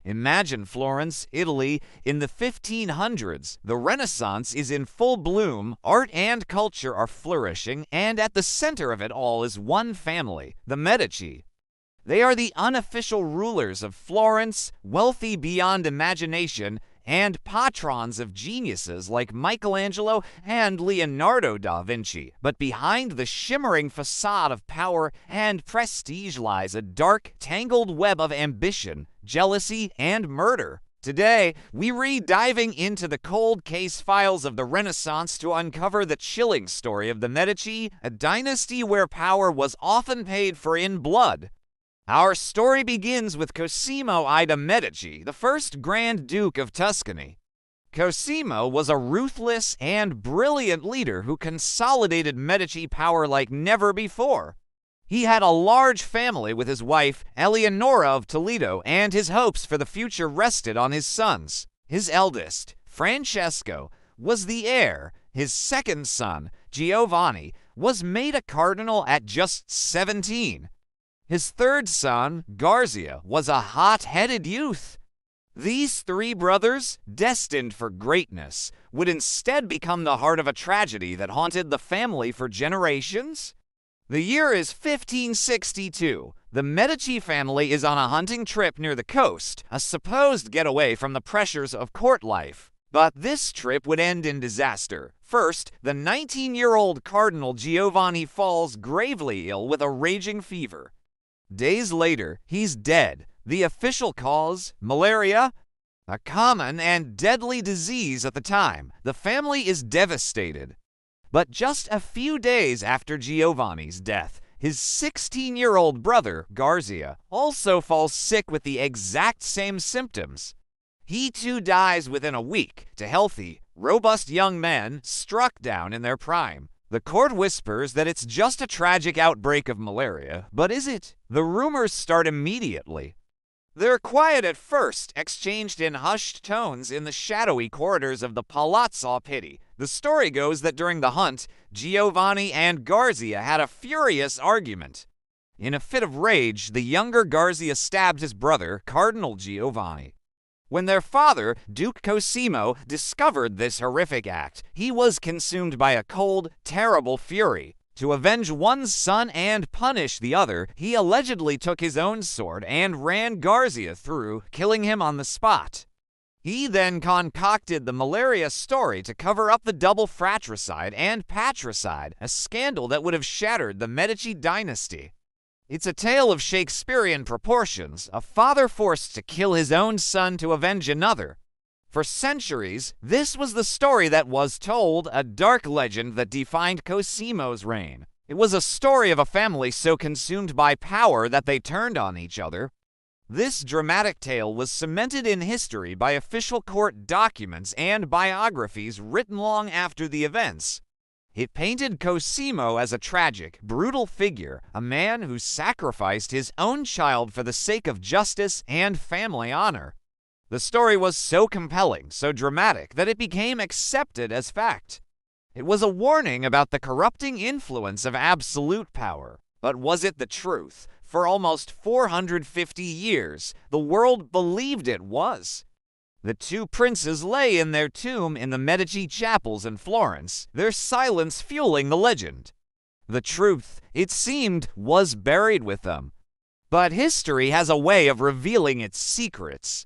Imagine Florence, Italy, in the 1500s. The Renaissance is in full bloom, art and culture are flourishing, and at the center of it all is one family, the Medici. They are the unofficial rulers of Florence, wealthy beyond imagination, and patrons of geniuses like Michelangelo and Leonardo da Vinci. But behind the shimmering facade of power and prestige lies a dark, tangled web of ambition, jealousy, and murder. Today, we read diving into the cold case files of the Renaissance to uncover the chilling story of the Medici, a dynasty where power was often paid for in blood. Our story begins with Cosimo I de' Medici, the first Grand Duke of Tuscany. Cosimo was a ruthless and brilliant leader who consolidated Medici power like never before. He had a large family with his wife, Eleonora of Toledo, and his hopes for the future rested on his sons. His eldest, Francesco, was the heir. His second son, Giovanni, was made a cardinal at just 17. His third son, Garzia, was a hot-headed youth. These three brothers, destined for greatness, would instead become the heart of a tragedy that haunted the family for generations. The year is 1562. The Medici family is on a hunting trip near the coast, a supposed getaway from the pressures of court life. But this trip would end in disaster. First, the 19-year-old Cardinal Giovanni falls gravely ill with a raging fever. Days later, he's dead. The official cause, malaria, a common and deadly disease at the time. The family is devastated. But just a few days after Giovanni's death, his 16-year-old brother, Garzia, also falls sick with the exact same symptoms. He too dies within a week to healthy, robust young men struck down in their prime. The court whispers that it's just a tragic outbreak of malaria, but is it? The rumors start immediately. They're quiet at first, exchanged in hushed tones in the shadowy corridors of the Palazzo Pitti. The story goes that during the hunt, Giovanni and Garzia had a furious argument. In a fit of rage, the younger Garzia stabbed his brother, Cardinal Giovanni. When their father, Duke Cosimo, discovered this horrific act, he was consumed by a cold, terrible fury. To avenge one son and punish the other, he allegedly took his own sword and ran Garzia through, killing him on the spot. He then concocted the malaria story to cover up the double fratricide and patricide, a scandal that would have shattered the Medici dynasty. It's a tale of Shakespearean proportions, a father forced to kill his own son to avenge another. For centuries, this was the story that was told, a dark legend that defined Cosimo's reign. It was a story of a family so consumed by power that they turned on each other. This dramatic tale was cemented in history by official court documents and biographies written long after the events. It painted Cosimo as a tragic, brutal figure, a man who sacrificed his own child for the sake of justice and family honor. The story was so compelling, so dramatic, that it became accepted as fact. It was a warning about the corrupting influence of absolute power. But was it the truth? For almost 450 years, the world believed it was. The two princes lay in their tomb in the Medici chapels in Florence, their silence fueling the legend. The truth, it seemed, was buried with them. But history has a way of revealing its secrets.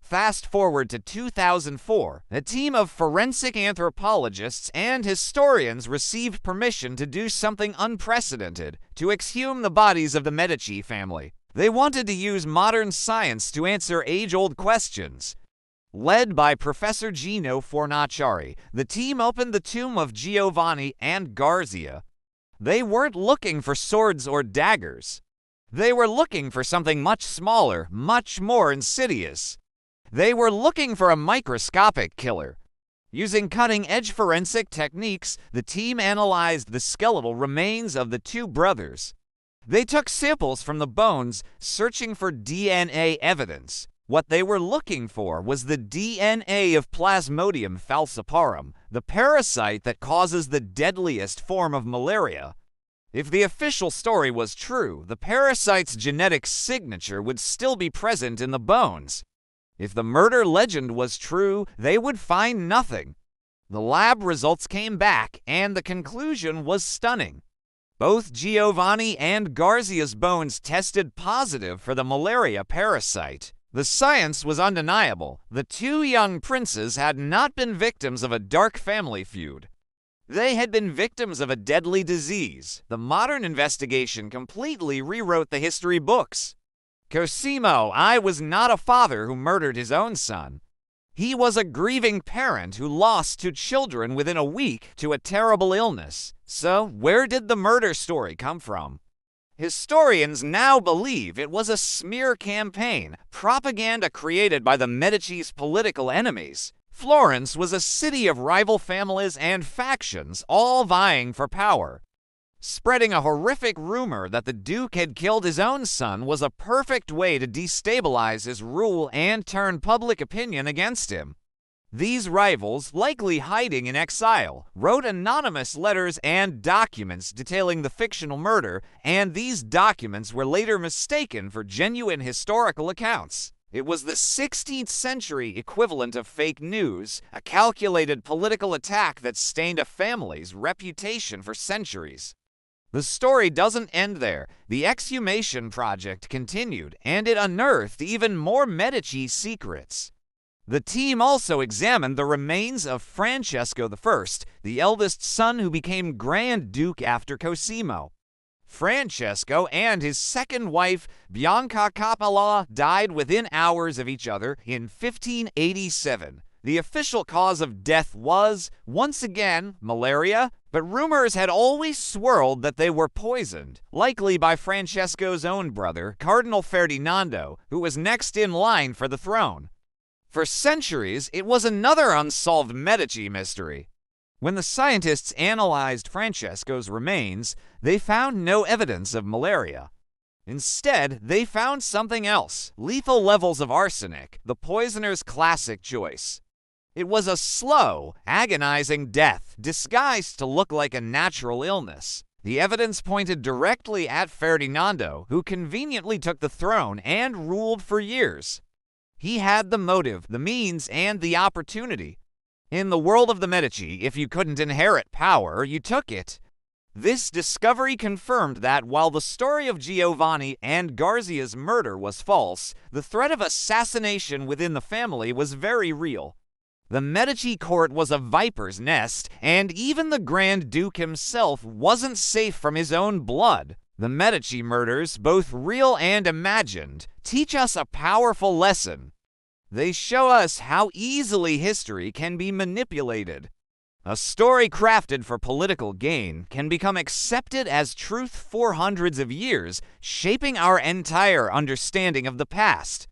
Fast forward to 2004, a team of forensic anthropologists and historians received permission to do something unprecedented, to exhume the bodies of the Medici family. They wanted to use modern science to answer age-old questions. Led by Professor Gino Fornaciari, the team opened the tomb of Giovanni and Garzia. They weren't looking for swords or daggers. They were looking for something much smaller, much more insidious. They were looking for a microscopic killer. Using cutting-edge forensic techniques, the team analyzed the skeletal remains of the two brothers. They took samples from the bones, searching for DNA evidence. What they were looking for was the DNA of Plasmodium falciparum, the parasite that causes the deadliest form of malaria. If the official story was true, the parasite's genetic signature would still be present in the bones. If the murder legend was true, they would find nothing. The lab results came back, and the conclusion was stunning. Both Giovanni and Garzia's bones tested positive for the malaria parasite. The science was undeniable. The two young princes had not been victims of a dark family feud. They had been victims of a deadly disease. The modern investigation completely rewrote the history books. Cosimo I was not a father who murdered his own son. He was a grieving parent who lost two children within a week to a terrible illness. So, where did the murder story come from? Historians now believe it was a smear campaign, propaganda created by the Medici's political enemies. Florence was a city of rival families and factions, all vying for power. Spreading a horrific rumor that the Duke had killed his own son was a perfect way to destabilize his rule and turn public opinion against him. These rivals, likely hiding in exile, wrote anonymous letters and documents detailing the fictional murder, and these documents were later mistaken for genuine historical accounts. It was the 16th century equivalent of fake news, a calculated political attack that stained a family's reputation for centuries. The story doesn't end there. The exhumation project continued, and it unearthed even more Medici secrets. The team also examined the remains of Francesco I, the eldest son who became Grand Duke after Cosimo. Francesco and his second wife, Bianca Capella, died within hours of each other in 1587. The official cause of death was, once again, malaria, but rumors had always swirled that they were poisoned, likely by Francesco's own brother, Cardinal Ferdinando, who was next in line for the throne. For centuries, it was another unsolved Medici mystery. When the scientists analyzed Francesco's remains, they found no evidence of malaria. Instead, they found something else: lethal levels of arsenic, the poisoner's classic choice. It was a slow, agonizing death, disguised to look like a natural illness. The evidence pointed directly at Ferdinando, who conveniently took the throne and ruled for years. He had the motive, the means, and the opportunity. In the world of the Medici, if you couldn't inherit power, you took it. This discovery confirmed that while the story of Giovanni and Garzia's murder was false, the threat of assassination within the family was very real. The Medici court was a viper's nest, and even the Grand Duke himself wasn't safe from his own blood. The Medici murders, both real and imagined, teach us a powerful lesson. They show us how easily history can be manipulated. A story crafted for political gain can become accepted as truth for hundreds of years, shaping our entire understanding of the past.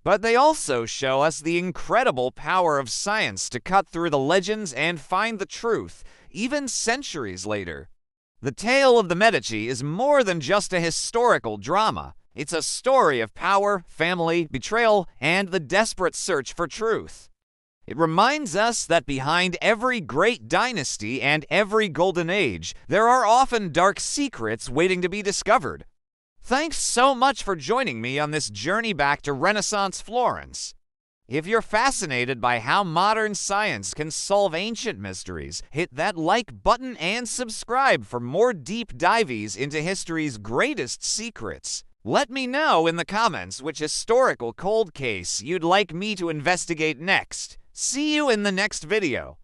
But they also show us the incredible power of science to cut through the legends and find the truth, even centuries later. The tale of the Medici is more than just a historical drama. It's a story of power, family, betrayal, and the desperate search for truth. It reminds us that behind every great dynasty and every golden age, there are often dark secrets waiting to be discovered. Thanks so much for joining me on this journey back to Renaissance Florence. If you're fascinated by how modern science can solve ancient mysteries, hit that like button and subscribe for more deep dives into history's greatest secrets. Let me know in the comments which historical cold case you'd like me to investigate next. See you in the next video.